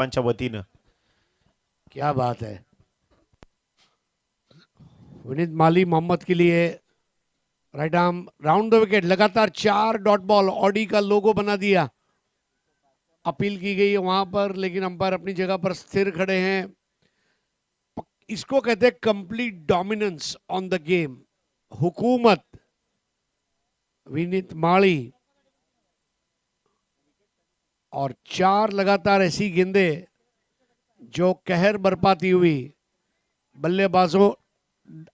कप्पांच्या वतीनं. क्या बात है, विनीत माली मोहम्मद के लिए right arm round the wicket, लगातार 4 डॉट बॉल, ऑडी का लोगो बना दिया। अपील की गई है वहां पर, लेकिन अंपायर अपनी जगह पर स्थिर खड़े हैं। इसको कहते हैं complete dominance on the game, हुकूमत। विनीत माली और 4 लगातार ऐसी गेंदे जो कहर बरपाती हुई बल्लेबाजों,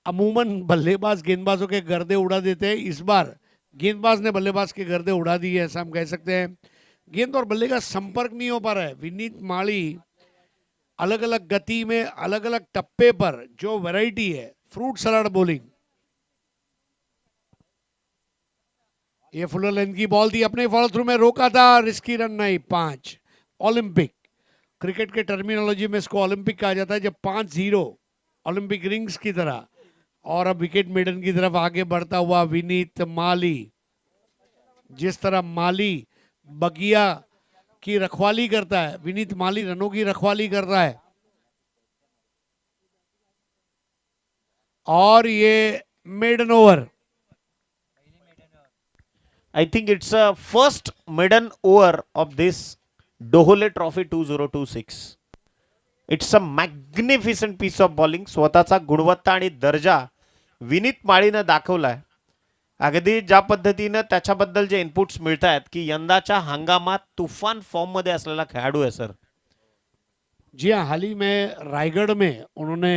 अमूमन बल्लेबाज गेंदबाजों के गर्दे उड़ा देते हैं, इस बार गेंदबाज ने बल्लेबाज के गर्दे उड़ा दिए, ऐसा हम कह सकते हैं। गेंद और बल्ले का संपर्क नहीं हो पा रहा है। विनीत माली अलग अलग गति में, अलग अलग टप्पे पर जो वैरायटी है, फ्रूट सलाड बॉलिंग। ये फुलर लेंथ की बॉल थी, अपने फॉलो थ्रू में रोका था, रिस्की रन नहीं। 5 ओलंपिक, क्रिकेट के टर्मिनोलॉजी में इसको ओलंपिक कहा जाता है, जब 5-0 ओलंपिक रिंग्स की तरह। और अब विकेट मेडन की तरफ आगे बढ़ता हुआ विनीत माली। जिस तरह माली बगिया की रखवाली करता है, विनीत माली रनों की रखवाली कर रहा है। और ये maiden over, I think it's a first maiden over of this Dohole Trophy 2026. It's a magnificent piece of bowling. स्वतःचा गुणवत्ता आणि दर्जा विनीत माळीनं दाखवलाय. अगदी ज्या पद्धतीनं त्याच्याबद्दल जे इनपुट्स मिळत आहेत की यंदाच्या हंगामात तुफान फॉर्म मध्ये असलेला खेळाडू आहे सर. जी हाँ, हाल ही में रायगढ़ में उन्होंने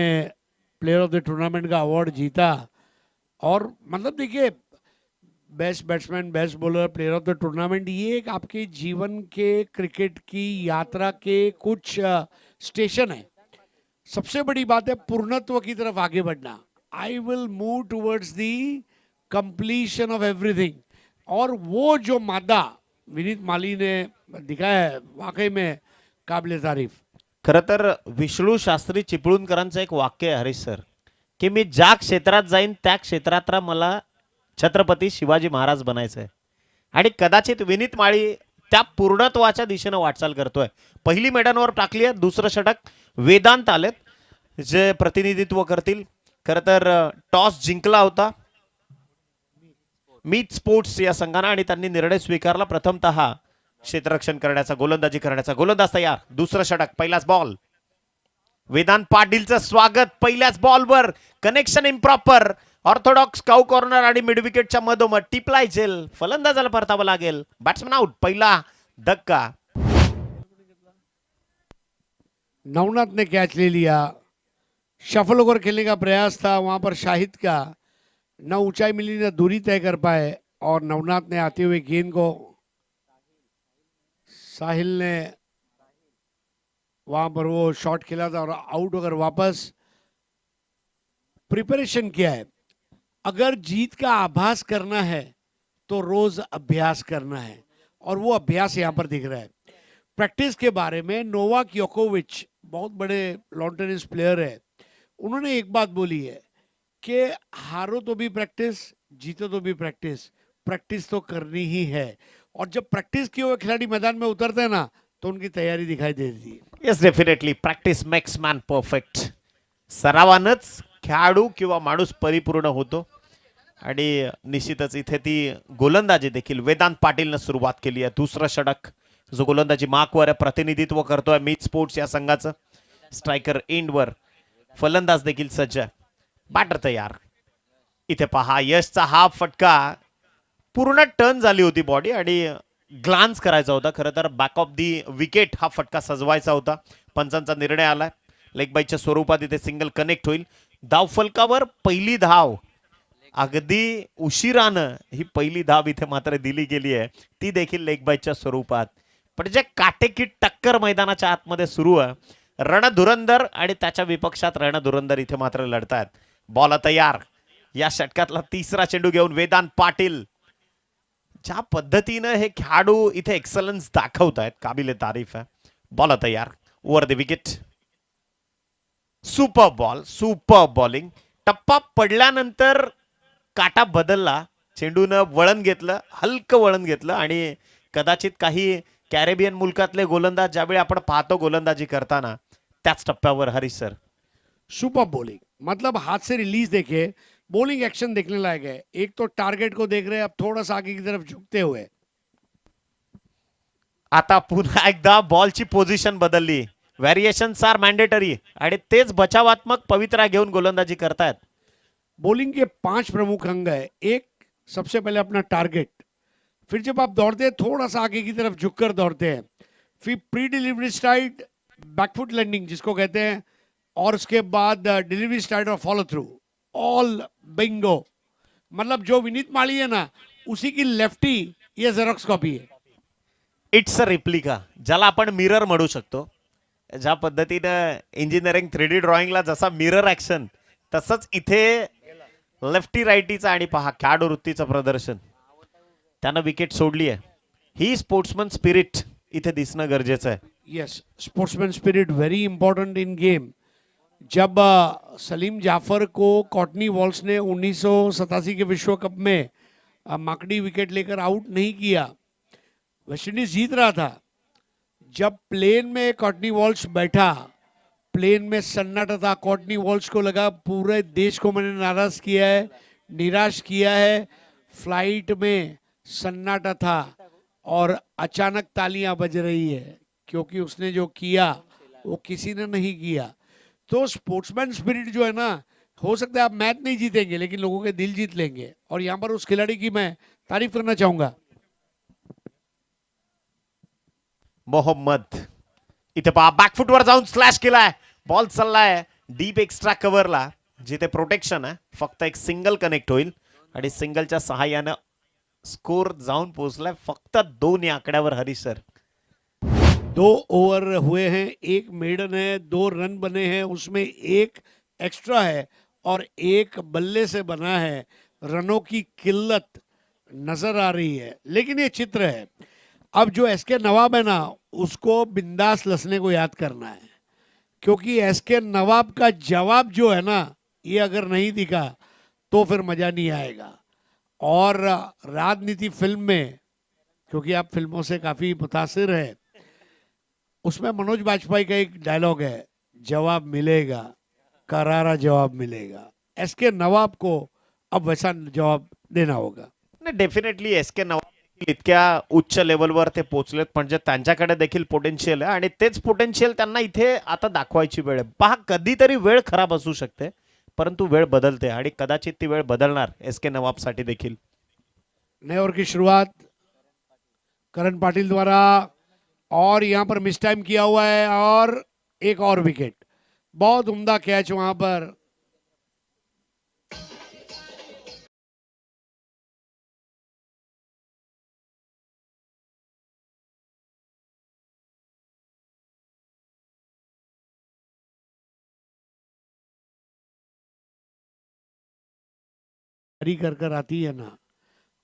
प्लेयर ऑफ द टूर्नामेंट का अवार्ड जीता। और मतलब देखिए, best batsman, best bowler, player of the tournament, ये एक आपके जीवन के क्रिकेट की यात्रा के कुछ स्टेशन है। सबसे बड़ी बात है पूर्णत्व की तरफ आगे बढ़ना। I will move towards the completion of everything. और वो जो मादा विनीत माली ने दिखाया है, वाकई में काबिल तारीफ। खरं तर विष्णू शास्त्री चिपळूणकरांचं एक वाक्य आहे हरीश सर, की मी ज्या क्षेत्रात जाईन त्या क्षेत्रात मला छत्रपती शिवाजी महाराज बनायचं आहे. आणि कदाचित विनीत माळी त्या पूर्णत्वाच्या दिशेनं वाटचाल करतोय. पहिली मैदानावर टाकली आहे, दुसरं षटक वेदांत आलेत जे प्रतिनिधित्व करतील. खरं तर टॉस जिंकला होता मीत स्पोर्ट्स या संघानं आणि त्यांनी निर्णय स्वीकारला प्रथमतः क्षेत्ररक्षण करण्याचा, गोलंदाजी करण्याचा. गोलंदाज तयार, दुसरं षटक, पहिलाच बॉल. वेदांत पाटीलचं स्वागत पहिल्याच बॉलवर, कनेक्शन इम्प्रॉपर. ऑर्थोडॉक्स काऊ कॉर्नर आणि मिड विकेटच्या मधोमध टिपलाय झेल, फलंदाजाला परतावं लागेल. बॅट्समन आउट, पहिला धक्का. नवनाथ ने कैच ले लिया, शफल ओवर खेलने का प्रयास था वहां पर शाहिद का, न ऊंचाई मिली न दूरी तय कर पाए। और नवनाथ ने आते हुए गेंद को, साहिल ने वहां पर वो शॉट खेला था और आउट होकर वापस प्रिपरेशन किया है। अगर जीत का आभास करना है तो रोज अभ्यास करना है, और वो अभ्यास यहाँ पर दिख रहा है। प्रैक्टिस के बारे में नोवाक योकोविच, बहुत बड़े लॉन टेनिस प्लेयर है, उन्होंने एक बात बोली है कि हारो तो भी प्रैक्टिस, जीतो तो भी प्रैक्टिस, प्रैक्टिस तो करनी ही है। और जब प्रैक्टिस किए हुए खिलाड़ी मैदान में उतरते हैं ना, तो उनकी तैयारी दिखाई देती है। Yes, definitely practice makes man perfect. सरावानच खेळाडू किंवा माणूस परिपूर्ण होतो. आणि निश्चितच इथे ती गोलंदाजी देखील वेदांत पाटीलनं सुरुवात केली आहे. दुसरं षटक जो गोलंदाजी मार्कवर प्रतिनिधित्व करतोय मीत स्पोर्ट्स या संघाचं. स्ट्रायकर एंडवर, फलंदाज देखील सज्ज, बॅटर तयार. इथे पहा, यशचा हा फटका पूर्ण टर्न झाली होती बॉडी आणि ग्लान्स करायचा होता. खरं तर बॅक ऑफ दी विकेट हा फटका सजवायचा होता. पंचांचा निर्णय आलाय, लेग बाईच्या स्वरूपात इथे सिंगल कनेक्ट होईल. धावफलकावर पहिली धाव, अगदी उशिरानं ही पहिली धाव इथे मात्र दिली गेली आहे, ती देखील लेग बाईच्या स्वरूपात. पण जे काटेकी टक्कर मैदानाच्या आतमध्ये सुरू आहे, रणधुरंदर आणि त्याच्या विपक्षात रणधुरंदर इथे मात्र लढतायत. बॉल तयार, या षटकातला तिसरा चेंडू घेऊन वेदांत पाटील. ज्या पद्धतीनं हे खेळाडू इथे एक्सलन्स दाखवतायत, काबिले तारीफ आहे. बॉल तयार, over the wicket. Super ball, super bowling. टप्पा पडल्यानंतर काटा बदलला, चेंडूनं वळण घेतलं, हलकं वळण घेतलं आणि कदाचित काही कॅरेबियन मुलकातले गोलंदाज ज्यावेळी आपण पाहतो गोलंदाजी करताना त्याच टप्प्यावर हरीश सर सुपर बॉलिंग, मतलब हाथ से रिलीज देखिए, बॉलिंग एक्शन देखने लायक है। एक तो टारगेट को देख रहे हैं, अब थोड़ा सा आगे की तरफ झुकते हुए। आता पुन्हा एकदा बॉलची पोझिशन बदलली, व्हेरिएशन्स आर मॅन्डेटरी आणि तेच बचावात्मक पवित्रा घेऊन गोलंदाजी करतायत. बॉलिंग के 5 प्रमुख अंग है। एक, सबसे पहले अपना टारगेट, फिर जब आप दौड़ते हैं थोड़ा सा आगे की तरफ झुककर दौड़ते हैं, फिर pre delivery stride, back foot landing जिसको कहते हैं, और उसके बाद डिलीवरी स्ट्राइड और फॉलो थ्रू, ऑल बिंगो। मतलब जो विनीत माली है ना, उसी की लेफ्टी ये जेरोक्स कॉपी है। इट्स अ रिप्लिका, ज्याला आपण मिरर म्हणू शकतो. ज्या पद्धतीनं इंजिनिअरिंग 3D ड्रॉइंगला जसा मिरर ऍक्शन, तसंच इथे लेफ्टी राईटीचं आणि पहा खेळाडू वृत्तीचं प्रदर्शन. त्यानं विकेट सोडली आहे. ही स्पोर्ट्समन स्पिरिट इथे दिसणं गरजेचं आहे. Yes, sportsman spirit very important in game. जब सलीम जाफर को कॉटनी वॉल्स ने 1987 के विश्व कप में माकड़ी विकेट लेकर आउट नहीं किया, वेस्टइंडीज जीत रहा था, जब प्लेन में कॉटनी वॉल्स बैठा, प्लेन में सन्नाटा था, कॉटनी वॉल्स को लगा पूरे देश को मैंने नाराज किया है, निराश किया है। फ्लाइट में सन्नाटा था और अचानक तालियां बज रही है, क्योंकि उसने जो किया वो किसी ने नहीं किया। तो स्पोर्ट्समैन स्पिरिट जो है ना, हो सकता है आप मैच नहीं जीतेंगे लेकिन लोगों के दिल जीत लेंगे, और यहाँ पर उस खिलाड़ी की मैं तारीफ करना चाहूंगा। मोहम्मद इथे पहा बॅकफुटवर जाऊन स्लॅश केलाय, बॉल चाललाय डीप एक्स्ट्रा कव्हरला, जिथे प्रोटेक्शन आहे, फक्त एक सिंगल कनेक्ट होईल आणि सिंगलच्या सहाय्यानं स्कोर जाऊन पोहोचलाय फक्त 2 या आकड्यावर. हरीश सर 2 ओवर हुए हैं, 1 मेडन है, 2 रन बने हैं, उसमें 1 एक्स्ट्रा है और 1 बल्ले से बना है। रनों की किल्लत नजर आ रही है, लेकिन ये चित्र है। अब जो एसके नवाब है ना, उसको बिंदास लसने को याद करना है, क्योंकि एसके नवाब का जवाब जो है ना, ये अगर नहीं दिखा तो फिर मजा नहीं आएगा। और राजनीति फिल्म में, क्योंकि आप फिल्मों से काफी मुतासिर है, उसमें मनोज बाजपेयी का एक डायलॉग है, जवाब मिलेगा, करारा जवाब मिलेगा। एसके नवाब को अब वैसा जवाब देना होगा। नाही, डेफिनेटली एसके नवाब इतक्या उच्च लेवलवर ते पोहोचलेत, म्हणजे त्यांच्याकडे देखील पोटेन्शियल आहे आणि तेच पोटेन्शियल त्यांना इथे आता दाखवायची वेळ आहे. पहा, कधीतरी वेळ खराब असू शकते, परंतु वेळ बदलते आणि कदाचित ती वेळ बदलणार एसके नवाबसाठी देखील. नए ओवर की शुरुआत करण पाटिल द्वारा, और यहाँ पर मिस टाइम किया हुआ है, और एक और विकेट। बहुत उम्दा कैच वहां पर। कर आती है ना,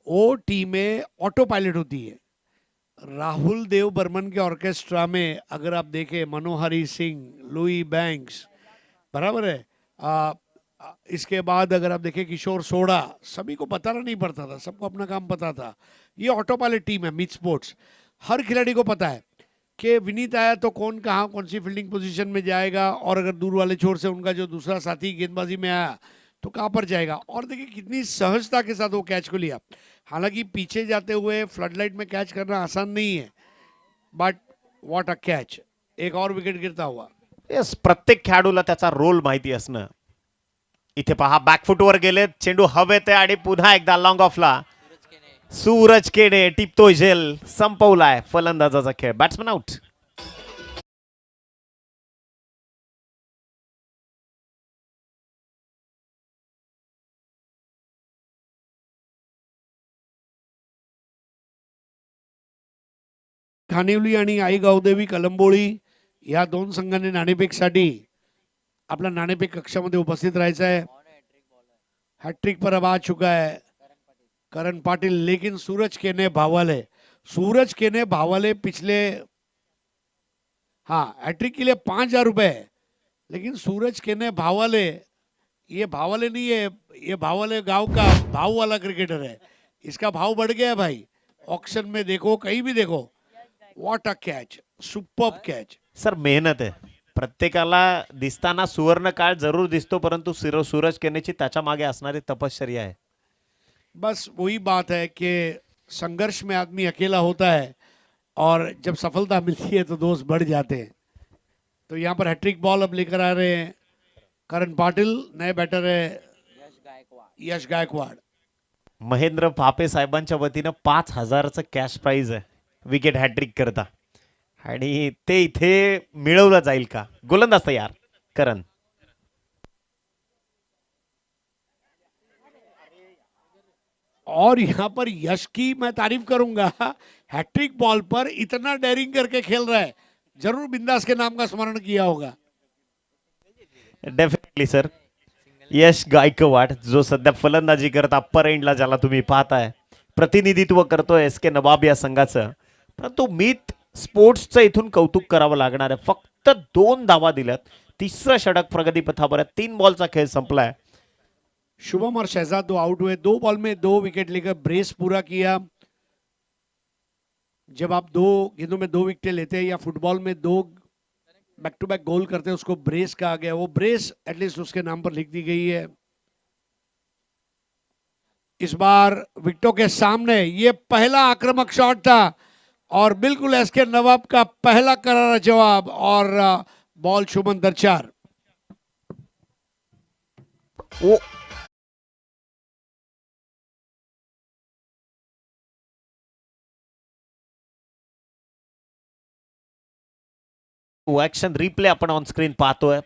वो टीमें ऑटो पायलट होती है। राहुल देव बर्मन के ऑर्केस्ट्रा में अगर आप देखें, मनोहरी सिंह, लुई बैंक्स, बराबर है, इसके बाद अगर आप देखें किशोर सोडा, सभी को बताना नहीं पड़ता था, सबको अपना काम पता था। ये ऑटो पायलट टीम है मिथ स्पोर्ट्स। हर खिलाड़ी को पता है कि विनीत आया तो कौन कहाँ कौन सी फील्डिंग पोजीशन में जाएगा, और अगर दूर वाले छोर से उनका जो दूसरा साथी गेंदबाजी में आया तो कहाँ पर जाएगा। और देखिए कितनी सहजता के साथ वो कैच को लिया। हालांकि पीछे जाते हुए फ्लडलाइट में कैच करना आसान नहीं है, बट व्हाट अ कैच। एक और विकेट गिरता हुआ। येस, प्रत्येक खेळाडूला त्याचा रोल माहिती असणं. इथे पहा बॅकफुटवर गेले, चेंडू हवेत आहे आणि पुन्हा एकदा लॉंग ऑफला सूरज केने टिपतो झेल, संपवलाय फलंदाजाचा खेळ. Batsman out. खानिवली आणि आई गावदेवी कलंबोळी या 2 संघांनी नाणेफेकसाठी आपला नाणेफेक कक्षामध्ये उपस्थित राहायचं है। हैट्रिक पर अब आ चुका है करण पाटिल, लेकिन सूरज केने भावाले, सूरज केने भावाले पिछले, हाँ, हैट्रिक के लिए 5,000 रुपए है, लेकिन सूरज केने भावाले, ये भावाले नहीं है, ये भावाले गांव का भाव वाला क्रिकेटर है। इसका भाव बढ़ गया है भाई, ऑक्शन में देखो, कहीं भी देखो, what a catch, superb catch. Sir मेहनत आहे. प्रत्येकाला दिसताना सुवर्ण काळ जरूर दिसतो, परंतु सूरज केनेची त्याच्या मागे असणारी तपश्चर्या आहे. बस वही बात है कि संघर्ष में आदमी अकेला होता है और जब सफलता मिलती है तो दोस्त बढ़ जाते हैं. तो यहाँ पर हैट्रिक बॉल अब लेकर आ रहे हैं करण पाटिल, नए बैटर है यश गायकवाड. महेंद्र पापे साहेबांच्या वतीनं 5,000चं कॅश प्राइज आहे विकेट हॅट्रिक करता, आणि ते इथे मिळवलं जाईल का? गोलंदाज तयार करण. और यहाँ पर यश की मैं तारीफ करूंगा, हैट्रिक बॉल पर इतना डेयरिंग करके खेल रहा है. जरूर बिंदास के नाम का स्मरण किया होगा. Definitely sir. यश गायकवाड जो सध्या फलंदाजी करत अप्पर एंडला, ज्याला तुम्ही पाहताय, प्रतिनिधित्व करतोय एस के नवाब या संघाचं. परंतु मीत स्पोर्ट्सचं इथून कौतुक करावं लागणार आहे. फक्त 2 धावा दिल्यात, तिसरं षटक प्रगतीपथावर आहे. 3 बॉलचा खेळ संपलाय. शुभम और शहजाद 2 आउट हुए, 2 बॉल में 2 विकेट लेकर ब्रेस पूरा किया. जब आप 2 गेंदों में 2 विकेट लेते हैं या फुटबॉल में 2 बैक टू बैक गोल करते हैं, उसको ब्रेस कहा गया. वो ब्रेस एटलीस्ट उसके नाम पर लिख दी गई है. इस बार विकेटों के सामने ये पहला आक्रामक शॉट था और बिल्कुल एसके नवाब का पहला करारा जवाब, और बॉल शुभन दरचार. ओ ऍक्शन रिप्ले आपण ऑन स्क्रीन पाहतोय.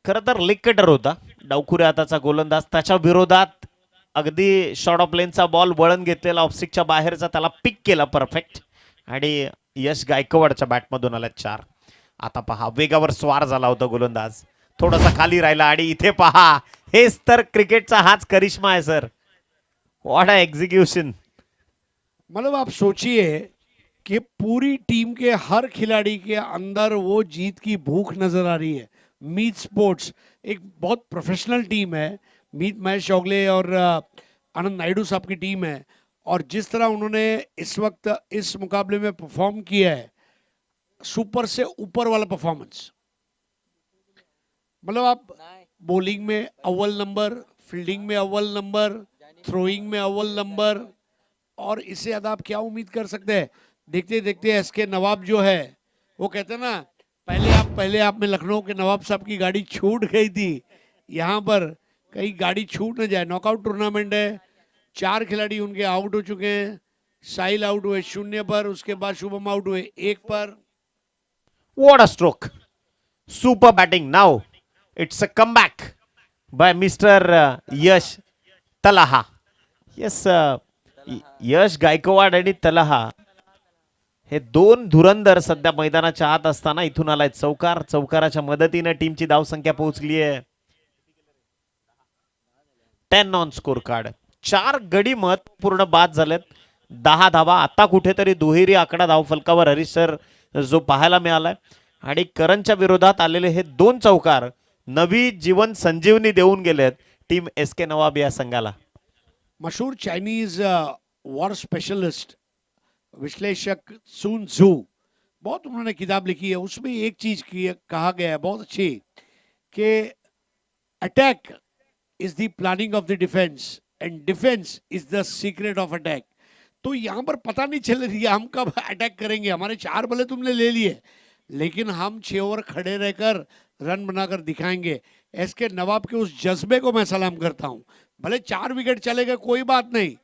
खरं तर लेग कटर होता डावखुऱ्या हाताचा गोलंदाज, त्याच्या विरोधात अगदी शॉर्ट ऑफ लेनचा बॉल वळण घेतलेला ऑफस्टिकच्या बाहेरचा, त्याला पिक केला परफेक्ट, आणि यश गायकवाडच्या बॅटमधून आला 4. आता पहा वेगावर स्वार झाला होता गोलंदाज, थोडासा खाली राहिला, आणि इथे पहा हेच तर क्रिकेटचा हाच करिश्मा आहे सर. What a execution. मतलब आप सोचिए कि पूरी टीम के हर खिलाड़ी के अंदर वो जीत की भूख नजर आ रही है. मीत स्पोर्ट्स एक बहुत प्रोफेशनल टीम है. मीत महेश चौगले और आनंद नायडू साहब की टीम है, और जिस तरह उन्होंने इस वक्त इस मुकाबले में परफॉर्म किया है, सुपर से ऊपर वाला परफॉर्मेंस. मतलब आप बॉलिंग में अव्वल नंबर, फील्डिंग में अव्वल नंबर, थ्रोइंग में अव्वल नंबर, और इससे ज़्यादा आप क्या उम्मीद कर सकते हैं. देखते देखते एसके नवाब जो है, वो कहते हैं ना, पहले आप में लखनऊ के नवाब साहब की गाड़ी छूट गई थी. यहाँ पर कहीं गाड़ी छूट न जाए. नॉकआउट टूर्नामेंट है, 4 खिलाड़ी उनके आउट हो चुके हैं. साहिल आउट हुए 0 पर, उसके बाद शुभम आउट हुए 1 पर. What a stroke. Super batting. Now it's a comeback by Mr. Yash Talaha. Yes, यश गायकवाड आणि तलहा हे 2 धुरंधर सध्या मैदानाच्या आत असताना इथून आलाय चौकार. चौकाराच्या मदतीने टीमची धावसंख्या पोहोचली आहे 10 ऑन स्कोर कार्ड. 4 गडी महत्वपूर्ण बाद झालेत, 10 धावा. आता कुठेतरी दुहेरी आकडा धावफलकावर हरीश सर जो पाहायला मिळालाय, आणि करणच्या विरोधात आलेले हे 2 चौकार नवी जीवन संजीवनी देऊन गेलेत टीम एस के नवाब या संघाला. मशहूर चाइनीज वॉर स्पेशलिस्ट विश्लेषक सुन जू, बहुत उन्होंने किताब लिखी है. उसमें एक चीज कहा गया है बहुत अच्छी, कि attack is the planning of the defence end defence is the secret of attack. तो यहाँ पर पता नहीं चल रही है हम कब अटैक करेंगे. हमारे 4 बल्ले तुमने ले लिए, लेकिन हम 6 ओवर खड़े रहकर रन बनाकर दिखाएंगे. एसके नवाब के उस जज्बे को मैं सलाम करता हूं. भले 4 विकेट चले गए, कोई बात नहीं.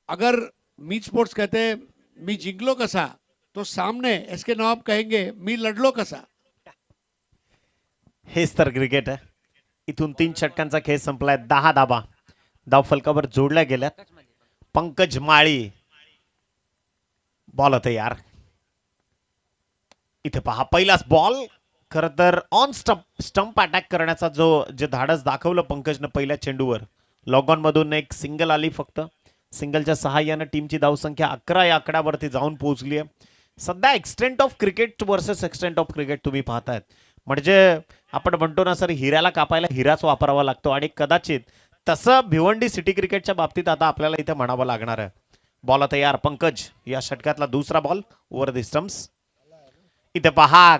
अगर मीत स्पोर्ट्स कहते हैं मी जिंकलो कसा, तो सामने एसके नवाब कहेंगे मी लढलो कसा. हेच तर क्रिकेट आहे. इथून 3 षटकांचा खेळ संपलाय. 10 धाबा धावफलकावर जोडल्या गेल्यात. पंकज माळी बॉल तयार. इथे पहा पहिलाच बॉल. खर तर ऑन स्टंप अटॅक करण्याचा जे धाडस दाखवलं पंकजनं पहिल्या चेंडूवर. लॉग ऑन मधून एक सिंगल आली फक्त. सिंगलच्या सहाय्याने टीमची धावसंख्या 11 या आकड्यावरती जाऊन पोहोचली आहे. सध्या extent of cricket versus extent of cricket तुम्ही पाहतायत. म्हणजे आपण म्हणतो ना सर, हिऱ्याला कापायला हिराच वापरावा लागतो, आणि कदाचित तसं भिवंडी सिटी क्रिकेटच्या बाबतीत आता आपल्याला इथे म्हणावं लागणार आहे. बॉल तयार पंकज या षटकातला दुसरा बॉल ओव्हर द स्टम्प्स. इथे पहा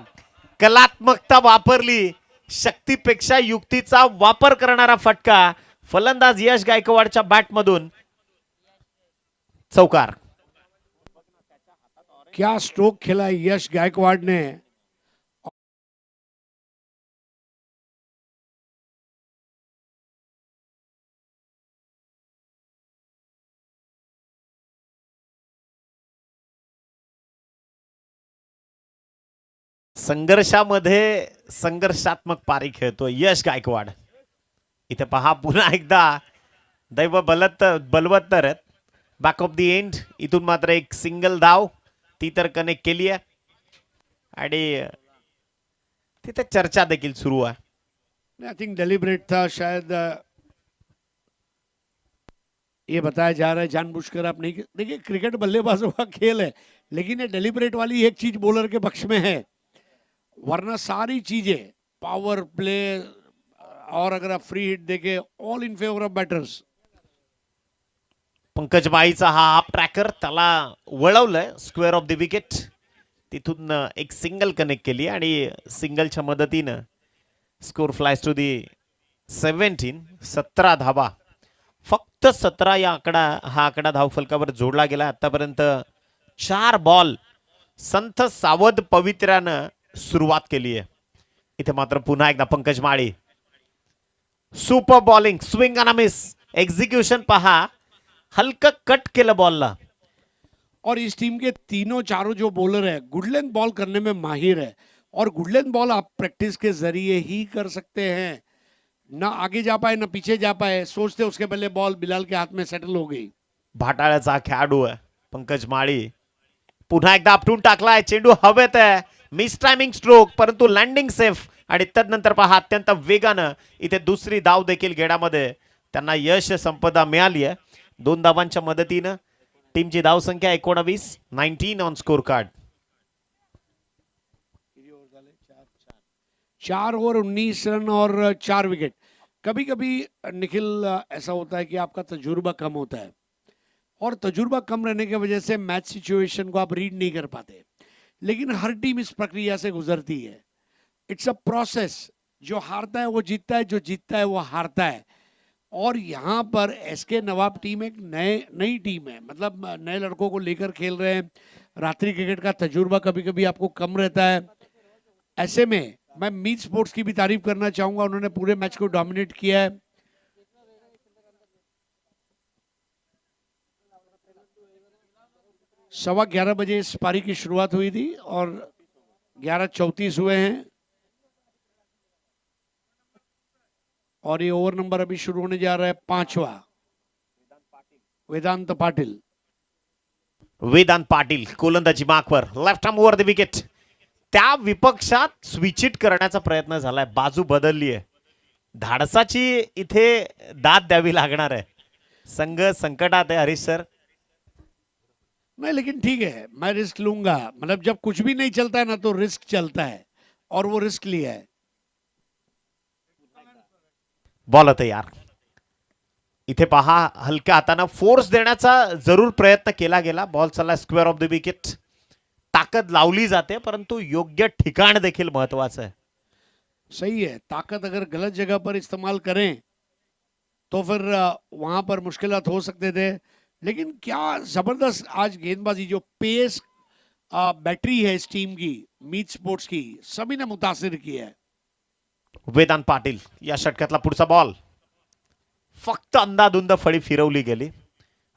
कलात्मकता वापरली, शक्तीपेक्षा युक्तीचा वापर करणारा फटका फलंदाज यश गायकवाडच्या बॅटमधून चौकार. क्या स्ट्रोक खेला है यश गायकवाड़ ने. संघर्षामध्ये संघर्षात्मक पारी खेळतो यश गायकवाड. इथे पहा पुन्हा एकदा दैव बलवत्तर आहेत. बॅक ऑफ द एंड इथून मात्र एक सिंगल धाव ती तर कनेक्ट केली आहे आणि तिथे चर्चा देखील सुरू आहे. आई थिंक डेलिब्रेट था शायद. ये बताया जा रहा है जानबूझकर आप नहीं. देखिए क्रिकेट बल्लेबाजों का खेल है, लेकिन ये डेलिब्रेट वाली एक चीज बॉलर के पक्ष में है, वरना सारी चीजें पावर प्ले और अगर आप फ्री हिट देखे all in favour of batters. Pankaj माळीचा हा हाफ ट्रॅकर त्याला वळवलंय स्क्वेअर ऑफ द विकेट. तिथून एक सिंगल कनेक्ट केली आणि सिंगलच्या मदतीनं स्कोर फ्लायज टू दी 17. 17 धावा, फक्त 17 हा आकडा धावफलकावर जोडला गेला. आतापर्यंत 4 बॉल संथ सावध पवित्र्यानं सुरुवात केली आहे. इथे मात्र पुन्हा एकदा पंकज माळी सुपर बॉलिंग, स्विंग अन मिस, एक्झिक्युशन पहा, हल्का कट केलं बॉलला. और इस टीम के तीनों चारों जो बॉलर है गुडलैंड बॉल करने में माहिर है, और गुडलैंड बॉल आप प्रैक्टिस के जरिए ही कर सकते हैं. ना आगे जा पाए ना पीछे जा पाए, सोचते उसके पहले बॉल बिलाल के हाथ में सेटल हो गई. भाटाळ्याचा खेळाडू आहे पंकज माळी. पुन्हा एकदा आपटून टाकलाय, चेंडू हवेत आहे, मिस टायमिंग स्ट्रोक परंतु लँडिंग सेफ. आणि तदनंतर पहा अत्यंत वेगानं इथे दुसरी धाव देखील घेण्यामध्ये त्यांना यश संपदा मिळाली आहे. 2 धावांच्या मदतीनं टीमची धावसंख्या 19 on score card. 4 over 19 run और 4 विकेट. कभी कभी निखिल ऐसा होता है कि आपका तजुर्बा कम होता है, और तजुर्बा कम रहने की वजह से मैच सिचुएशन को आप रीड नहीं कर पाते, लेकिन हर टीम इस प्रक्रिया से गुजरती है. It's a process. जो हारता है वो जीतता है, जो जीतता है वो हारता है. और यहाँ पर एसके नवाब टीम एक नई टीम है, मतलब नए लड़कों को लेकर खेल रहे हैं. रात्रि क्रिकेट का तजुर्बा कभी कभी आपको कम रहता है. ऐसे में मैं मीत स्पोर्ट्स की भी तारीफ करना चाहूंगा, उन्होंने पूरे मैच को डोमिनेट किया है. सवा 11 बजे इस पारी की शुरुआत हुई थी और 11:34 हुए हैं, और ये ओवर नंबर अभी शुरू होने जा रहा है 5वां. वेदांत पाटिल. वेदांत पाटील गोलंदाजी मार्कवर, left arm over the wicket. त्या विपक्षात स्विच इट करण्याचा प्रयत्न झालाय, बाजू बदलली आहे. धाडसाची इथे दाद द्यावी लागणार आहे. संघ संकटात आहे हरीश सर. नहीं लेकिन ठीक है, मैं रिस्क लूंगा. मतलब जब कुछ भी नहीं चलता है ना तो रिस्क चलता है, और वो रिस्क लिया है. बॉल तयार. इथे पहा हलक्या हाताने फोर्स देण्याचा जरूर प्रयत्न केला गेला. बॉल चला स्क्वेअर ऑफ द विकेट. ताकद लावली जाते परंतु योग्य ठिकाण देखील महत्वाचं आहे. सही है, ताकत अगर गलत जगह पर इस्तेमाल करें तो फिर वहां पर मुश्किलात हो सकते थे. लेकिन क्या जबरदस्त आज गेंदबाजी, जो पेस बैटरी है इस टीम की, मीत स्पोर्ट्स की, सभी ने मुतासिर किया है. वेदांत पाटील या षटकातला पुढचा बॉल, फक्त अंदाधुंद फळी फिरवली गेली.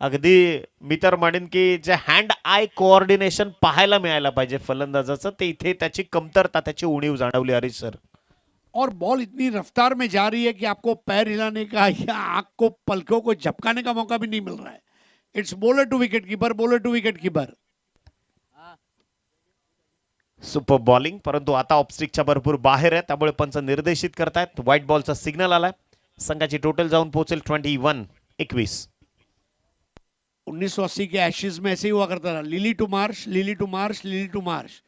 अगदी मी तर म्हणेन की जे हँड आय कोऑर्डिनेशन पाहायला मिळायला पाहिजे फलंदाजाचं, ते इथे त्याची कमतरता, त्याची उणीव जाणवली हरीश सर. और बॉल इतनी रफ्तार में जा रही है कि आपको पैर हिलाने का या आंख को, पलकों को झपकाने का मौका भी नहीं मिल रहा है. It's bowler to wicket keeper, bowler to wicket keeper. Super bowling, परंतु आता ऑफस्टिकच्या भरपूर बाहेर आहे, त्यामुळे पंच निर्देशित करतायत. व्हाईट बॉलचा सिग्नल आलाय. संघाची टोटल जाऊन पोहोचेल 21. 1980 के एशेज में ऐसे ही हुआ करता था. Lillee to Marsh, Lillee to Marsh, Lillee to Marsh,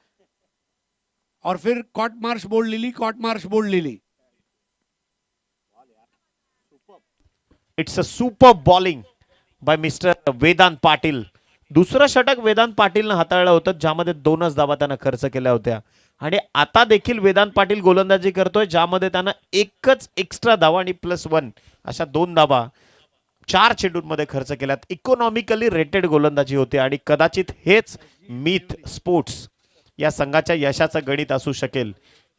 और फिर caught Marsh bowled Lillee, caught Marsh bowled Lillee. It's a super bowling by mister Vedant Patil. दुसरं षटक वेदांत पाटीलनं हाताळलं होतं, ज्यामध्ये 2च धावा त्यानं खर्च केल्या होत्या. आणि आता देखील वेदांत पाटील गोलंदाजी करतोय, ज्यामध्ये त्यानं एकच एक्स्ट्रा धावा आणि +1 अशा 2 धावा 4 चेंडूंमध्ये खर्च केल्यात. इकॉनॉमिकली रेटेड गोलंदाजी होती आणि कदाचित हेच मीथ स्पोर्ट्स या संघाच्या यशाचं गणित असू शकेल.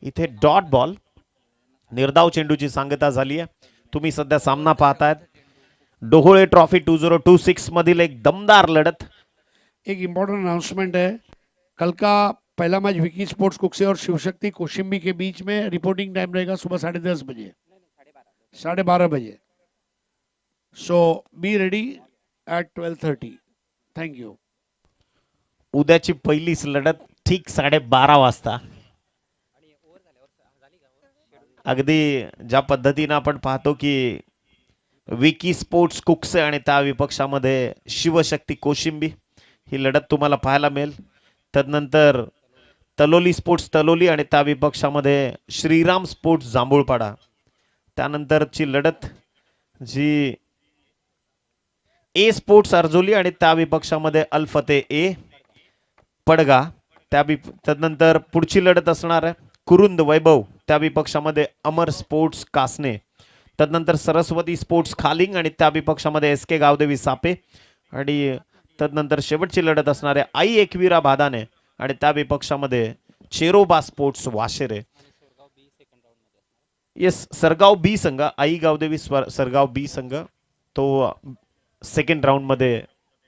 इथे डॉट बॉल, निर्धाव चेंडूची सांगता झाली आहे. तुम्ही सध्या सामना पाहतायत. डोहोळे ट्रॉफी 2026 मधील एक दमदार लढत. एक इम्पोर्टेंट अनाउंसमेंट है, कल का पहला मैच विकी स्पोर्ट्स कुक्से और शिवशक्ति कोशिम्बी के बीच में रिपोर्टिंग टाइम रहेगा सुबह 10:30 बजे, 12:30 बजे. So be ready eight 12:30. Thank you. उद्याची पहिलीच लढत ठीक 12:30 वाजता. अगदी ज्या पद्धतीनं आपण पाहतो की विकी स्पोर्ट्स कुक्से आणि त्या विपक्षामध्ये शिवशक्ती कोशिंबी ही लढत तुम्हाला पाहायला मिळेल. तदनंतर तलोली स्पोर्ट्स तलोली आणि त्या विपक्षामध्ये श्रीराम स्पोर्ट्स जांभूळपाडा. त्यानंतरची लढत जी ए स्पोर्ट्स अर्जोली आणि त्या विपक्षामध्ये अल्फते ए पडगा. तदनंतर पुढची लढत असणार आहे कुरुंद वैभव, त्या विपक्षामध्ये अमर स्पोर्ट्स कासने. तदनंतर सरस्वती स्पोर्ट्स खालिंग आणि त्या विपक्षामध्ये SK गावदेवी सापे. आणि तदनंतर शेवटची लढत असणार आहे आई एकवीरा भादाने आणि त्या विपक्षामध्ये चेरोबा स्पोर्ट्स वाशेरे. येस, सरगाव बी संघ, आई गावदेवी सरगाव बी संघ तो सेकंड राऊंड मध्ये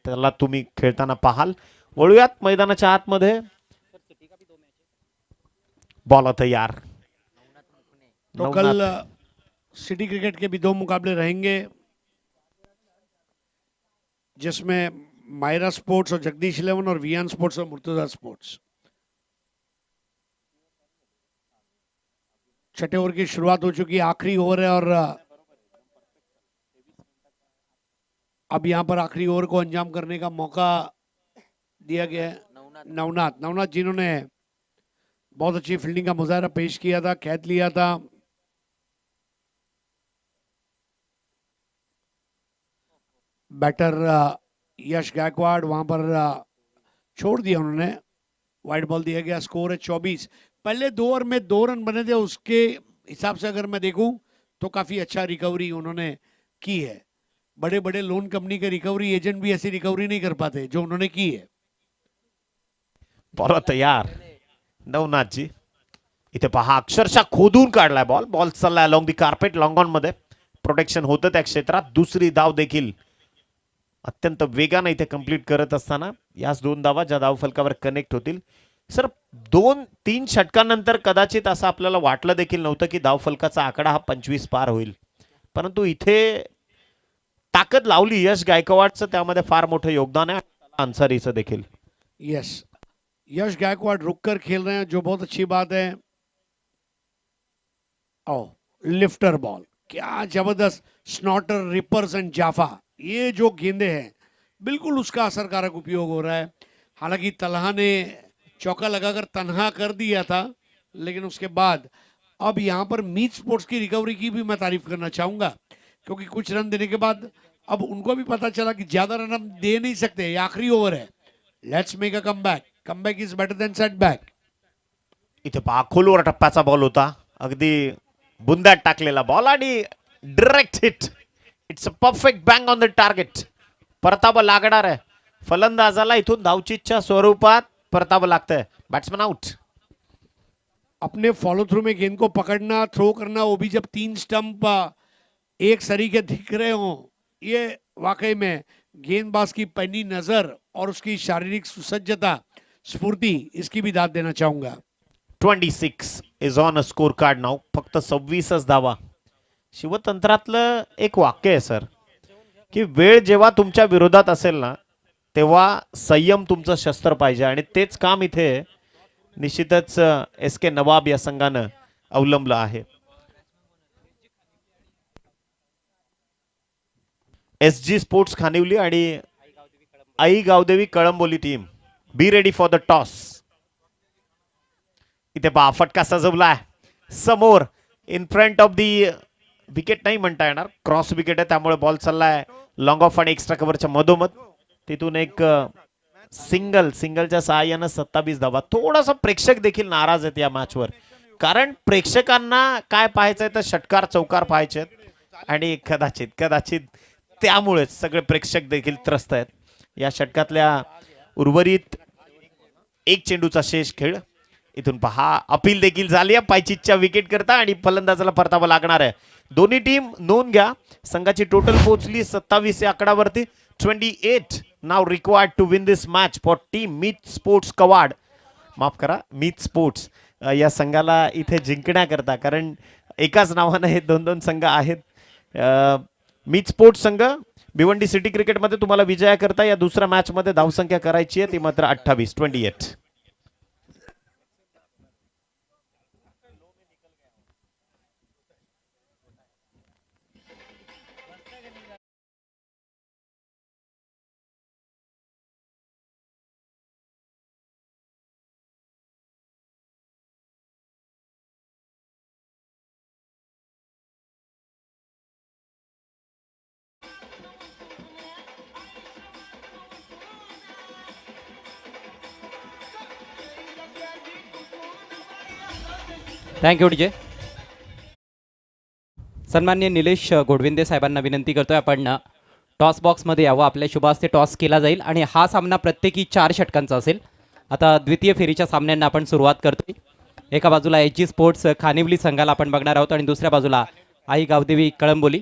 त्याला तुम्ही खेळताना पाहाल. वळूयात मैदानाच्या आतमध्ये. बॉल तैयार. तो कल सिटी क्रिकेट के भी 2 मुकाबले रहेंगे, जिसमें मायरा स्पोर्ट्स और जगदीश 11 और वियान स्पोर्ट्स और मुर्तजा स्पोर्ट्स. छठे ओवर की शुरुआत हो चुकी है, आखिरी ओवर है और अब यहाँ पर आखिरी ओवर को अंजाम करने का मौका दिया गया है नवनाथ जिन्होंने बहुत अच्छी फील्डिंग का मुजाहरा पेश किया था, कैद लिया था. बैटर यश गायकवाड़ वहां पर छोड़ दिया उन्होंने, वाइड बॉल दिया गया. स्कोर है 24. पहले 2 ओवर में 2 रन बने थे, उसके हिसाब से अगर मैं देखूं तो काफी अच्छा रिकवरी उन्होंने की है. बड़े बड़े लोन कंपनी के रिकवरी एजेंट भी ऐसी रिकवरी नहीं कर पाते जो उन्होंने की है. बॉल तयार नवनाथजी. इथे पहा अक्षरशः खोदून काढलाय बॉल. बॉल चाललाय along the carpet, long on मध्ये प्रोटेक्शन होतं त्या क्षेत्रात. दुसरी धाव देखील अत्यंत वेगाने इथे कंप्लीट करत असताना याच 2 धावा ज्या धावफलकावर कनेक्ट होतील. सर 2-3 षटकांनंतर कदाचित असं आपल्याला वाटलं देखील नव्हतं की धावफलकाचा आकडा हा 25 पार होईल, परंतु इथे ताकद लावली यश गायकवाडचं, त्यामध्ये फार मोठं योगदान आहे अन्सारीचं देखील. यस, यश गायकवाड़ रुककर खेल रहे हैं जो बहुत अच्छी बात है. ओ लिफ्टर बॉल, क्या जबरदस्त. स्नॉटर, रिपर्स एंड जाफा, ये जो गेंदे हैं बिल्कुल उसका असरकारक उपयोग हो रहा है. हालांकि तलहा ने चौका लगाकर तनहा कर दिया था, लेकिन उसके बाद अब यहाँ पर मीत स्पोर्ट्स की रिकवरी की भी मैं तारीफ करना चाहूंगा, क्योंकि कुछ रन देने के बाद अब उनको भी पता चला कि ज्यादा रन हम दे नहीं सकते, ये आखिरी ओवर है. Let's make a comeback. Comeback is better than setback. इथे पहा खोलवर टप्प्याचा बॉल होता, अगदी बुंद्यात टाकलेला बॉल आणि direct hit. It's a perfect bang on the target. परतावा लागणार आहे फलंदाजाला. इथून धावचीच्या स्वरूपात परतावा लागतंय. Batsman out. अपने फॉलो थ्रू में गेंद को पकड़ना, थ्रो करना, वो भी जब 3 स्टंप एक सरीके दिख रहे हों, ये वाकई में गेंदबाज की पैनी नजर और उसकी शारीरिक सुसज्जता, स्फूर्ति, इसकी भी दाद देना चाहूंगा. 26 is on a score card नाव. फक्त 26च धावा. शिवतंत्रातलं एक वाक्य आहे सर, की वेळ जेव्हा तुमच्या विरोधात असेल ना, तेव्हा संयम तुमचं शस्त्र पाहिजे, आणि तेच काम इथे निश्चितच SK नवाब या संघानं अवलंबलं आहे. SG स्पोर्ट्स खानिवली आणि Aai Gavdevi Kalamboli team B ready for the toss. इथे पहा फटका सजवलाय समोर, in front of the wicket नाही म्हणता येणार, क्रॉस विकेट आहे, त्यामुळे बॉल चाललाय लॉंग ऑफ आणि एक्स्ट्रा कव्हरच्या मधोमध. तिथून एक सिंगलच्या सहाय्यानं 27 धावा. थोडासा प्रेक्षक देखील नाराज आहेत या मॅचवर, कारण प्रेक्षकांना काय पाहायचंय तर षटकार चौकार पाहायचे आणि कदाचित त्यामुळेच सगळे प्रेक्षक देखील त्रस्त आहेत. या षटकातल्या उर्वरित एक चेंडूचा शेष खेळ. इथून पहा अपील देखील झाली आहे पायचीतच्या विकेट करता आणि फलंदाजाला परतावा लागणार आहे. दोन्ही टीम नोंद घ्या. संघाची टोटल पोहोचली 27 या आकडावरती. 28 नाव required to win this match for team Meet sports कवाड. माफ करा, मीत स्पोर्ट्स या संघाला इथे जिंकण्याकरता, कारण एकाच नावानं हे दोन संघ आहेत. मीत स्पोर्ट्स संघ भिवंडी सिटी क्रिकेटमध्ये तुम्हाला विजयाकरता या दुसऱ्या मॅचमध्ये धावसंख्या करायची आहे, ती मात्र 28. Thank you DJ. सन्माननीय निलेश घोडविंदे साहेबांना विनंती करतोय आपण टॉस बॉक्समध्ये यावं. आपल्या शुभ हस्ते टॉस केला जाईल आणि हा सामना प्रत्येकी 4 षटकांचा असेल. आता द्वितीय फेरीच्या सामन्यांना आपण सुरुवात करतोय. एका बाजूला एच जी स्पोर्ट्स खानिवली संघाला आपण बघणार आहोत आणि दुसऱ्या बाजूला आई गावदेवी कळंबोली.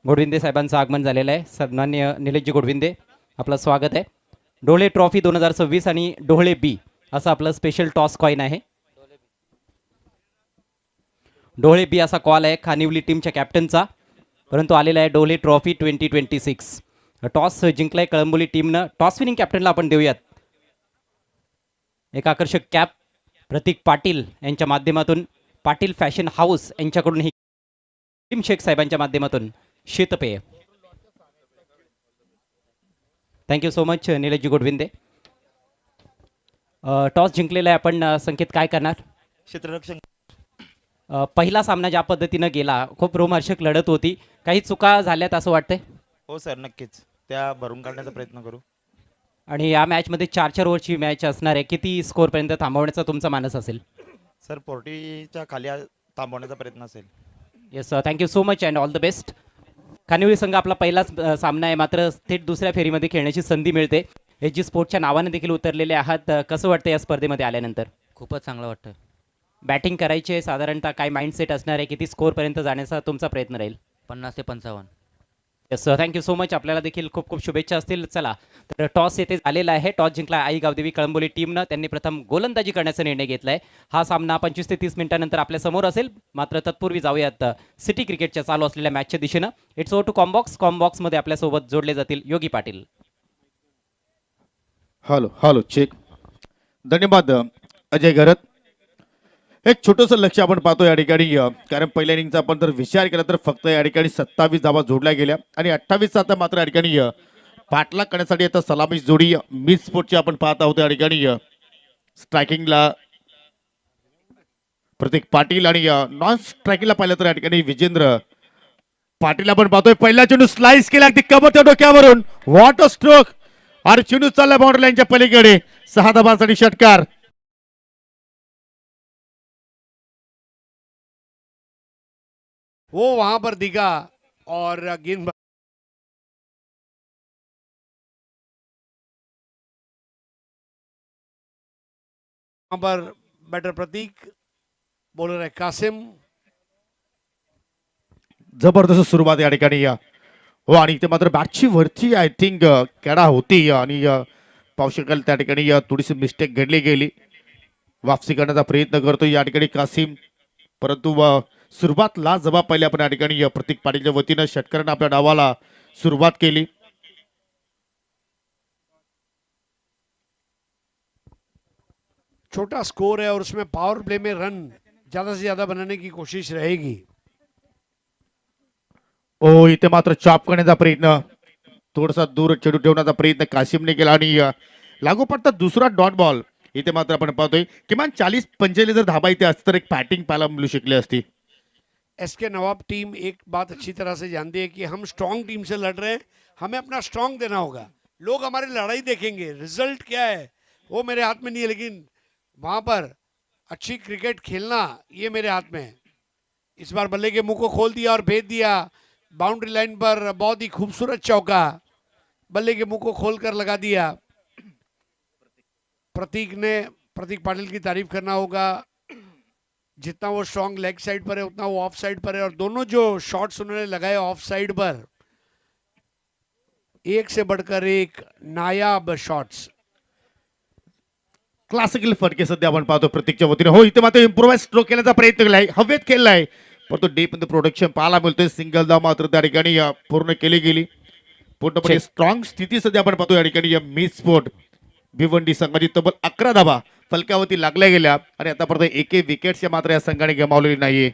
घोडविंदे साहेबांचं आगमन झालेलं आहे. सन्माननीय निलेशजी घोडविंदे, आपलं स्वागत आहे. ढोळे ट्रॉफी 2026 आणि ढोळे बी असं आपलं स्पेशल टॉस कॉइन आहे. ढोळे बी असा कॉल आहे खानिवली टीमच्या कॅप्टनचा, परंतु आलेला आहे ढोळे ट्रॉफी 2026. टॉस जिंकलाय कळंबोली टीमनं. टॉस विनिंग कॅप्टनला आपण देऊयात एक आकर्षक कॅप. प्रतीक पाटील यांच्या माध्यमातून पाटील फॅशन हाऊस यांच्याकडून ही टीम शेख साहेबांच्या माध्यमातून शीतपेय. Thank you so much Nileshji गोडविंदे. Toss जिंकलेला आहे आपण. संकेत काय करणार? क्षेत्ररक्षण. पहिला सामना ज्या पद्धतीनं गेला, खूप रोमहर्षक लढत होती. काही चुका झाल्यात असं वाटतंय? हो सर, नक्कीच त्या भरून काढण्याचा प्रयत्न करू. आणि या मॅचमध्ये 4 ओव्हरची मॅच असणार आहे. किती स्कोअरपर्यंत थांबवण्याचा तुमचा मानस असेल? सर 40च्या खाली थांबवण्याचा प्रयत्न असेल. Yes, thank you so much and all the best. Khanivali संघ आपला पहिलाच सामना आहे, मात्र थेट दुसऱ्या फेरीमध्ये खेळण्याची संधी मिळते. एच जी स्पोर्ट्सच्या नावाने देखील उतरलेले आहात. कसं वाटतं या स्पर्धेमध्ये आल्यानंतर? खूपच चांगलं वाटतं. बॅटिंग करायची आहे, साधारणतः काय माइंडसेट असणार आहे? किती स्कोअरपर्यंत जाण्याचा तुमचा प्रयत्न राहील? 50 ते 55. Yes, thank you so much. आपल्याला देखील खूप खूप शुभेच्छा असतील. चला, तर टॉस येथे झालेला आहे. टॉस जिंकला आई गावदेवी कळंबोली टीमनं. त्यांनी प्रथम गोलंदाजी करण्याचा निर्णय घेतलाय. हा सामना 25 ते 30 मिनिटांनंतर आपल्या समोर असेल. मात्र तत्पूर्वी जाऊयात सिटी क्रिकेटच्या चालू असलेल्या मॅचच्या दिशेनं. It's over to combox. कॉम्बॉक्समध्ये आपल्यासोबत जोडले जातील योगी पाटील. Hello check. धन्यवाद अजय घरत. एक छोटंसं लक्ष आपण पाहतो या ठिकाणी, कारण पहिल्या इनिंगचा आपण जर विचार केला तर फक्त या ठिकाणी 27 धावा जोडल्या गेल्या आणि 28 आता मात्र या ठिकाणी पाठलाग करण्यासाठी आता सलामी जोडी मीत स्पोर्टची आपण पाहत आहोत. या ठिकाणी स्ट्रायकिंगला प्रतीक पाटील आणि नॉन स्ट्रायकिंगला पाहिलं तर या ठिकाणी विजेंद्र पाटील आपण पाहतोय. पहिला चेंडू स्लाइस केला अगदी कमरच्या डोक्यावरून. What a stroke. आणि चेंडू चालला बाउंड्री लाईनच्या पलीकडे. 6 धावांसाठी षटकार. वो वहां पर दिखा और गेंद वहां पर बैटर प्रतीक, बॉलर है कासिम. जबरदस्त सुरुवात या ठिकाणी हो. आणि इथे मात्र बॅटची वरची आय थिंक कडा होती आणि पाहू शकाल त्या ठिकाणी थोडीशी मिस्टेक घडली गेली. वापसी करण्याचा प्रयत्न करतो या ठिकाणी कासिम, परंतु सुरुवात ला जबाब पहिले आपण या ठिकाणी प्रतीक पाटीलच्या वतीनं षटकारानं आपल्या डावाला सुरुवात केली. छोटा स्कोर है और उसमें पावर प्ले में रन ज्यादा से ज्यादा बनाने की कोशिश रहेगी. ओ इथे मात्र चॉप करण्याचा प्रयत्न, थोडासा दूर चेंडू ठेवण्याचा प्रयत्न कासिमने केला आणि लागोपाठ दुसरा डॉट बॉल. इथे मात्र आपण पाहतोय किमान 40-45 जर धाबा इथे असतं तर एक बॅटिंग पाहायला मिळू शकली असती. एसके नवाब टीम एक बात अच्छी तरह से जानती है कि हम स्ट्रांग टीम से लड़ रहे हैं, हमें अपना स्ट्रांग देना होगा। लोग हमारी लड़ाई देखेंगे, रिजल्ट क्या है वो मेरे हाथ में नहीं है, लेकिन वहाँ पर अच्छी क्रिकेट खेलना ये मेरे हाथ में है। इस बार बल्ले के मुंह को खोल दिया और भेज दिया बाउंड्री लाइन पर, बहुत ही खूबसूरत चौका बल्ले के मुंह को खोलकर लगा दिया। प्रतीक पाटिल की तारीफ करना होगा, जितना वो स्ट्रॉन्ग लेग साइड पर है उतना वो ऑफ साइड पर है, और दोनों जो शॉट्स उन्होंने लगाए ऑफ साइड पर, एक से बढ़कर एक नायाब शॉट्स। क्लासिकल फटके सध्या आपण पाहतो प्रत्येकच्या वतीने. हो, इथे मात्र इम्प्रोवाइज स्ट्रोक केल्याचा प्रयत्न केलाय, हवेत केलाय, परंतु डीप मध्ये प्रोडक्शन पाहायला मिळतोय. सिंगल धाव मात्र त्या ठिकाणी पूर्ण केली गेली. पूर्णपणे स्ट्रॉंग स्थिती सध्या आपण पाहतो या ठिकाणी. मिस स्पोर्ट भिवंडी संघाची तब्बल 11 धावा फलकावरती लागल्या गेल्या आणि आतापर्यंत एकही विकेट्स मात्र या संघाने गमावलेली नाहीये.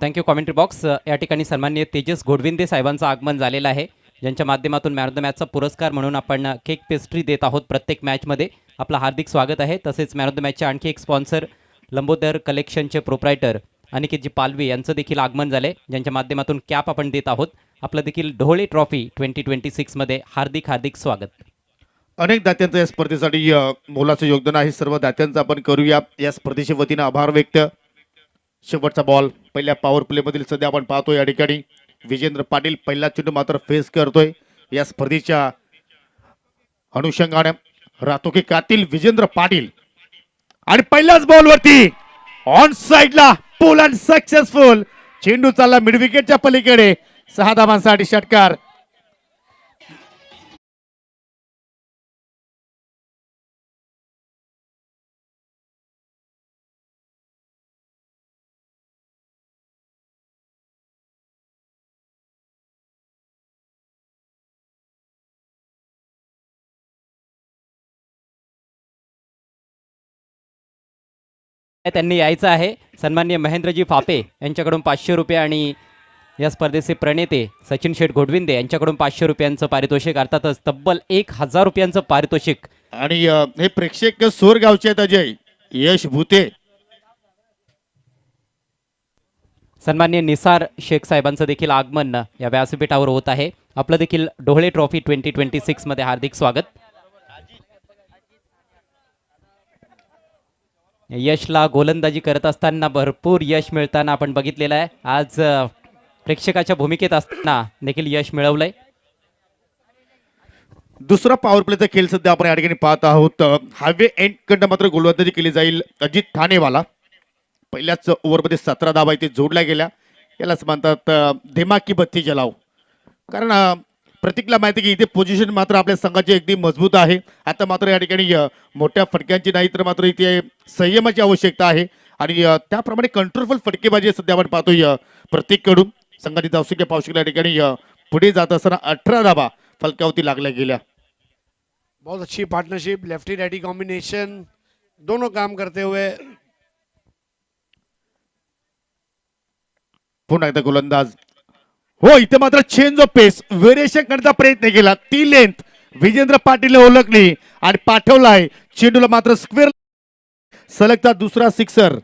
Thank you commentary box. या ठिकाणी सन्माननीय तेजस घोडविंदे साहेबांचं आगमन झालेलं आहे, ज्यांच्या माध्यमातून मॅन ऑफ द मॅचचा पुरस्कार म्हणून आपण केक पेस्ट्री देत आहोत प्रत्येक मॅचमध्ये. आपलं हार्दिक स्वागत आहे. तसेच मॅन ऑफ द मॅचचे आणखी एक स्पॉन्सर लंबोदर कलेक्शनचे प्रोप्रायटर अनिकेतजी पालवी यांचं देखील आगमन झाले, ज्यांच्या माध्यमातून कॅप आपण देत आहोत. आपलं देखील ढोळे ट्रॉफी 2026 मध्ये हार्दिक हार्दिक स्वागत. अनेक दात्यांचं या स्पर्धेसाठी मोलाचं योगदान आहे. सर्व दात्यांचं आपण करूया या स्पर्धेच्या वतीनं आभार व्यक्त. शेवटचा बॉल पहिल्या पॉवर प्ले मधील सध्या आपण पाहतोय या ठिकाणी विजेंद्र पाटील पहिला चेंडू मात्र फेस करतोय. या स्पर्धेच्या अनुषंगाने रातोकी कातील विजेंद्र पाटील आणि पहिल्याच बॉल वरती ऑन साइडला पुल अँड सक्सेसफुल. चेंडू चालला मिड विकेटच्या पलीकडे. 6 धावांसाठी षटकार. त्यांनी यायचं आहे. सन्माननीय महेंद्रजी फापे यांच्याकडून 500 रुपये आणि या स्पर्धेचे प्रणेते सचिन शेठ घोडविंदे यांच्याकडून 500 रुपयांचं पारितोषिक, अर्थातच तब्बल 1000 रुपयांचं पारितोषिक. आणि हे प्रेक्षक सोरगावचे आहेत अजय यश भूते. सन्माननीय निसार शेख साहेबांचं देखील आगमन या व्यासपीठावर होत आहे. आपलं देखील ढोळे ट्रॉफी 2026 मध्ये हार्दिक स्वागत. यशला गोलंदाजी करत असताना भरपूर यश मिळताना आपण बघितलेलं आहे. आज प्रेक्षकाच्या भूमिकेत असताना देखील यश मिळवलंय. दुसरा पॉवर प्लेचा खेळ सध्या आपण या ठिकाणी पाहत आहोत. हायवे एंड कडनं मात्र गोलंदाजी केली जाईल अजित ठाणेवाला. पहिल्याच ओव्हरमध्ये 17 धावा इथे जोडल्या गेल्या. यालाच म्हणतात धमाकी बत्ती जलाव. कारण प्रतीकला माहिती की इथे पोझिशन मात्र आपल्या संघाची अगदी मजबूत आहे. आता मात्र या ठिकाणी मोठ्या फटक्यांची नाही तर मात्र इथे संयमाची आवश्यकता आहे आणि त्याप्रमाणे कंट्रोलफुल फटकेबाजी सध्या आपण पाहतोय प्रतीककडून. संघाची धावसंख्या पाहू शकल्या या ठिकाणी पुढे जात असताना 18 धावा फलकावरती लागल्या गेल्या. बहुत अच्छी पार्टनरशिप, लेफ्टी राइटी कॉम्बिनेशन, दोनों काम करते हुए. पुन्हा एकदा गोलंदाज. हो, इथे मात्र चेंज ऑफ पेस व्हेरिएशन करण्याचा प्रयत्न केला. ती लेंथ विजेंद्र पाटील ओळखली आणि पाठवलाय चेंडूला मात्र स्क्वेअर. सलगचा दुसरा सिक्सर.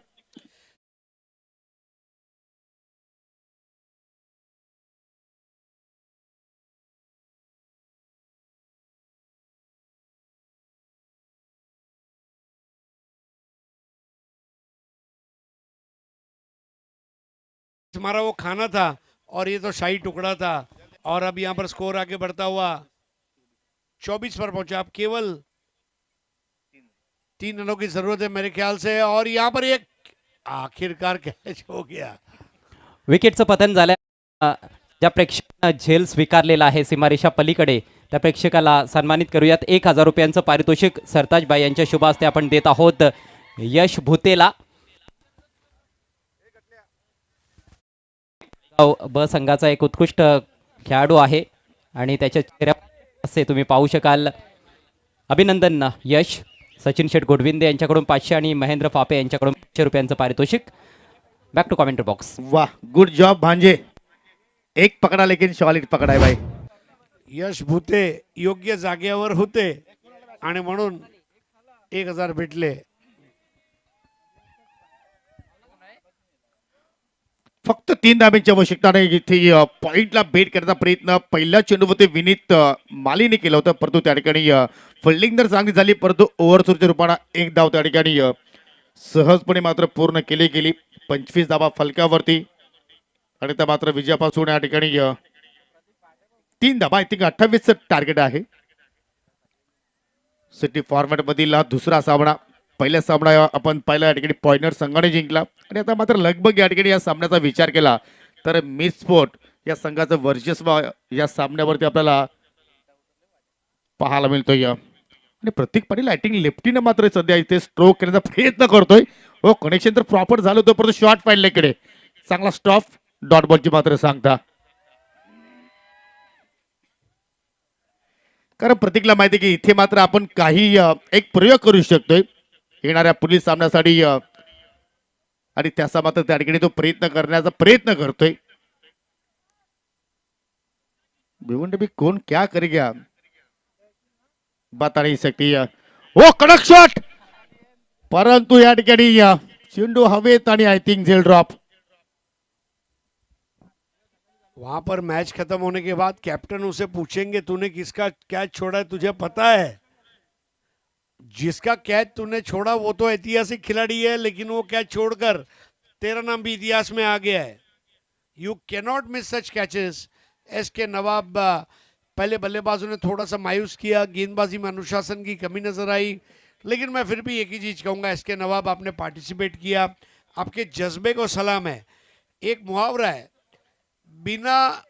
हमारा वो खाना था और ये तो शाही टुकड़ा था, और अब यहाँ पर स्कोर आगे बढ़ता हुआ 24 पर पहुंचा. अब केवल 3 रनों की जरूरत है मेरे ख्याल से, और यहाँ पर एक आखिरकार कैच हो गया. विकेटचं पतन झालं. ज्या प्रेक्षकानं झेल स्वीकारलेला आहे सीमारेषा पलीकडे, त्या प्रेक्षकाला सन्मानित करूयात. 1000 रुपयांचं पारितोषिक सरताजबाई यांच्या शुभ हस्ते आपण देत आहोत यश भूतेला. ब संघाचा एक उत्कृष्ट खेळाडू आहे आणि त्याच्या चेहऱ्यावर असे तुम्ही पाहू शकाल. अभिनंदन यश. सचिन शेठ गोडविंदे यांच्याकडून 500 आणि महेंद्र फापे यांच्याकडून 500 रुपयांचं पारितोषिक. Back to commentary box. वाह, गुड जॉब भांजे. एक पकडा लेकिन सॉलिड पकडा आहे भाई. यश भूते योग्य जागेवर होते आणि म्हणून 1000 भेटले. फक्त 3 धाब्यांची आवश्यकता नाही. इथे पॉइंटला बेट करण्याचा प्रयत्न पहिल्या चेंडूवरती विनीत मालीने केला होता, परंतु त्या ठिकाणी फिल्डिंग तर चांगली झाली, परंतु ओव्हरचूरच्या रूपाने एक धाव त्या ठिकाणी सहजपणे मात्र पूर्ण केली गेली. 25 धावा फलकावरती आणि त्या मात्र विजयापासून या ठिकाणी 3 धावा, आय थिंक 28 टार्गेट आहे. सिटी फॉर्मॅट मधील हा दुसरा सामना. पहिला सामना आपण पाहिला या ठिकाणी पॉइंटर संघाने जिंकला आणि आता मात्र लगभग या ठिकाणी या सामन्याचा विचार केला तर मिस स्पोर्ट या संघाचं वर्चस्व या सामन्यावरती आपल्याला पाहायला मिळतोय. आणि प्रतीक पाटील ऍटिंग लेफ्टीनं मात्र सध्या इथे स्ट्रोक करण्याचा प्रयत्न करतोय. हो, कनेक्शन तर प्रॉपर झालं होतं, परंतु शॉर्ट पाहिलं इकडे चांगला स्टॉप डॉट बॉलची मात्र सांगता. कारण प्रतीकला माहिती की इथे मात्र आपण काही एक प्रयोग करू शकतोय येणाऱ्या पुढील सामन्यासाठी आणि त्याचा मात्र त्या ठिकाणी तो प्रयत्न करण्याचा प्रयत्न करतोय. भिवंडी कोण क्या करेगा बता नाही सकती. ओ कडक शॉट, परंतु या ठिकाणी चेंडू हवेत आणि आय थिंक झेल ड्रॉप. वहां पर मैच खत्म होने के बाद कैप्टन उसे पूछेंगे तूने किसका कैच छोड़ा है, तुझे पता है? जिसका कैच तूने छोड़ा वो तो ऐतिहासिक खिलाड़ी है, लेकिन वो कैच छोड़कर तेरा नाम भी इतिहास में आ गया है. You cannot miss such catches. S K Nawab पहले बल्लेबाजों ने थोड़ा सा मायूस किया, गेंदबाजी में अनुशासन की कमी नजर आई, लेकिन मैं फिर भी एक ही चीज कहूंगा, एस के नवाब आपने पार्टिसिपेट किया, आपके जज्बे को सलाम है. एक मुहावरा है, बिना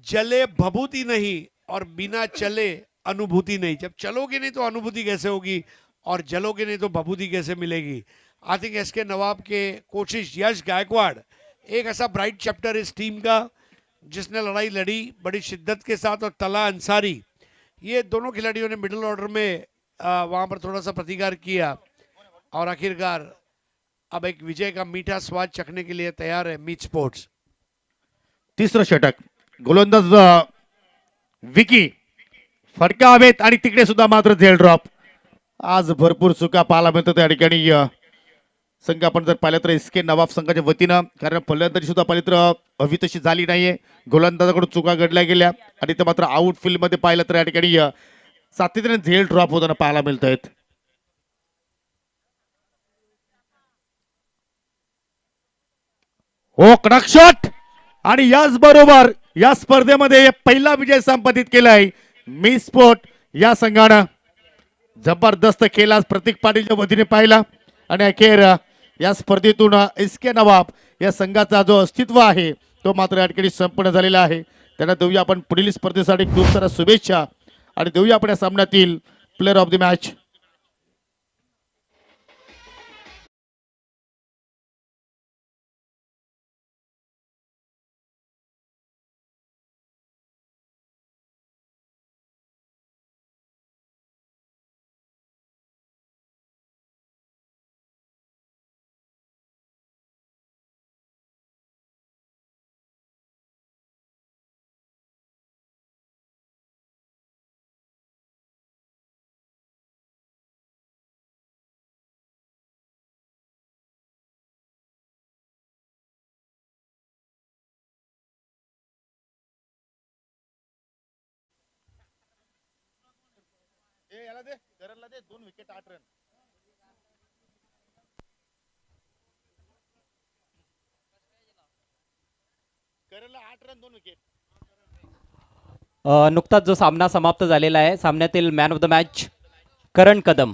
जले भभूति नहीं और बिना चले अनुभूति नहीं. जब चलोगे नहीं तो अनुभूति कैसे होगी और जलोगे नहीं तो भभूति कैसे मिलेगी. I think S K Nawab के कोशिश यश गायकवाड़ एक ऐसा ब्राइट चैप्टर इस टीम का जिसने लड़ाई लड़ी बड़ी शिद्दत के साथ, और तला अंसारी, ये दोनों खिलाड़ियों ने मिडिल ऑर्डर में वहां पर थोड़ा सा प्रतिकार किया और आखिरकार अब एक विजय का मीठा स्वाद चखने के लिए तैयार है मीट स्पोर्ट्स. तिसरं षटक, गोलंदाज विकी फटका हवेत आणि तिकडे सुद्धा मात्र झेल ड्रॉप. आज भरपूर चुका पाहायला मिळतो त्या ठिकाणी संघ आपण जर पाहिलं तर एसके नवाब संघाच्या वतीनं, कारण फलंदाजी सुद्धा पाहिली तर हवी तशी झाली नाहीये. गोलंदाजाकडून चुका घडल्या गेल्या आणि ते मात्र आउटफील्ड मध्ये पाहिलं तर या ठिकाणी सातत्याने झेल ड्रॉप होताना पाहायला मिळत आहेत. हो कडक शॉट आणि याच बरोबर या स्पर्धेमध्ये पहिला विजय संपादित केलाय मिस स्पोर्ट या संघानं. जबरदस्त खेळ आज प्रतीक पाटीलच्या वतीने पाहिला आणि अखेर या स्पर्धेतून एसके नवाब या संघाचा जो अस्तित्व आहे तो मात्र या ठिकाणी संपन्न झालेला आहे. त्यांना देऊया आपण पुढील स्पर्धेसाठी खूप साऱ्या शुभेच्छा आणि देऊया आपण या सामन्यातील प्लेअर ऑफ द मॅच. नुकताच जो सामना समाप्त झालेला आहे, सामन्यातील मॅन ऑफ द मॅच करण कदम.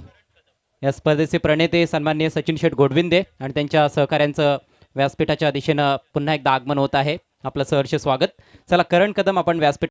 या स्पर्धेचे प्रणेते सन्माननीय सचिन शेठ गोडविंदे आणि त्यांच्या सहकाऱ्यांचं व्यासपीठाच्या दिशेनं पुन्हा एकदा आगमन होत आहे. आपलं सहर्ष स्वागत. चला करण कदम आपण व्यासपीठ